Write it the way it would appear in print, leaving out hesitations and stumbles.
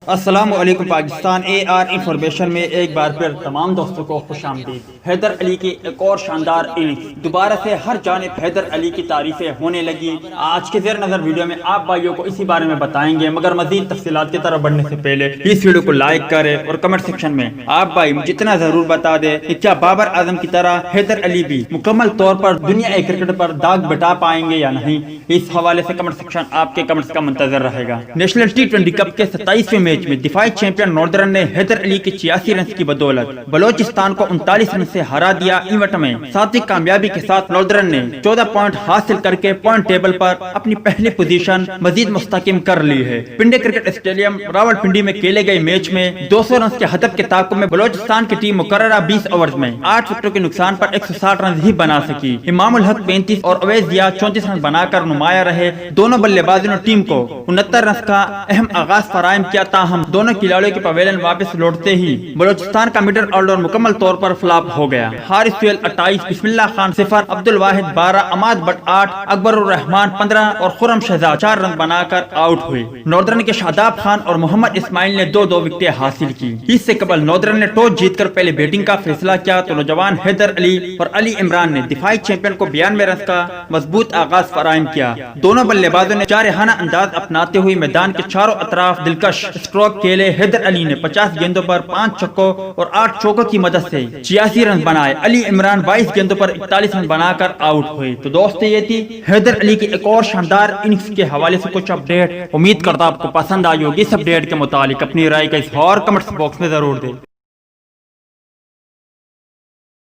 السلام علیکم پاکستان اے are information میں ایک بار پھر تمام دوستوں کو خوش آمدید۔ حیدر علی کی ایک اور شاندار اننگز، دوبارہ سے ہر جانب حیدر علی کی تعریفیں ہونے لگی۔ آج کے زیر نظر ویڈیو میں آپ بھائیوں کو اسی بارے میں بتائیں گے، مگر مزید تفصیلات کی طرف بڑھنے سے پہلے اس ویڈیو کو لائک کریں اور کمنٹ سیکشن میں آپ بھائی مجھے اتنا ضرور بتا دیں کہ کیا بابر اعظم کی طرح حیدر علی بھی مکمل طور پر دنیا کرکٹ پر داغ بٹا پائیں گے یا نہیں۔ اس حوالے سے کمنٹ سیکشن آپ کے کمنٹس کا منتظر رہے گا۔ نیشنل ٹی20 کپ کے 27ویں میچ میں دفاعی چیمپئن ناردرن نے حیدر علی کے 86 رنز کی بدولت بلوچستان کو 39 رن سے ہرا دیا۔ ایونٹ میں 7ویں کامیابی کے ساتھ ناردرن نے 14 پوائنٹ حاصل کر کے پوائنٹ ٹیبل پر اپنی پہلی پوزیشن مزید مستحکم کر لی ہے۔ پنڈے کرکٹ اسٹیڈیم راولپنڈی میں کھیلے گئے میچ میں 200 رنز کے ہدف کے تعاقب میں بلوچستان کی ٹیم مقررہ 20 اوورز میں 8 وکٹوں کے نقصان پر 160 رنز ہی بنا سکی۔ امام الحق 35 اور اویس ضیاء 34 رن بنا کر نمایاں رہے۔ دونوں بلے بازوں نے ٹیم کو 69 رنز کا اہم آغاز فراہم کیا، تاہم دونوں کھلاڑیوں کے پویلین واپس لوٹتے ہی بلوچستان کا مڈل آرڈر مکمل طور پر فلاپ ہو گیا۔ حارث سہیل 28، بسم اللہ خان 0، عبد الواحد 12، اماد بٹ 8، اکبر الرحمان 15 اور خرم شہزاد 4 رن بنا کر آؤٹ ہوئے۔ ناردرن کے شاداب خان اور محمد اسماعیل نے 2 وکٹیں حاصل کی۔ اس سے قبل ناردرن نے ٹاس جیت کر پہلے بیٹنگ کا فیصلہ کیا تو نوجوان حیدر علی اور علی عمران نے دفاعی چیمپئن کو 92 رنز کا مضبوط آغاز فراہم کیا۔ دونوں بلے بازوں نے جارحانہ انداز اپناتے ہوئے میدان کے چاروں اطراف دلکش اسٹروک کھیلے۔ حیدر علی نے 50 گیندوں پر 5 چھکوں اور 8 چوکوں کی مدد سے 86 رن بنائے۔ علی عمران 22 گیندوں پر 41 رن بنا کر آؤٹ ہوئے۔ تو دوستو یہ تھی حیدر علی کی ایک اور شاندار اننگز کے حوالے سے کچھ اپڈیٹ۔ امید کرتا آپ کو پسند آئی ہوگی۔ اس اپڈیٹ کے متعلق اپنی رائے کا اظہار کمنٹس باکس میں ضرور دیں۔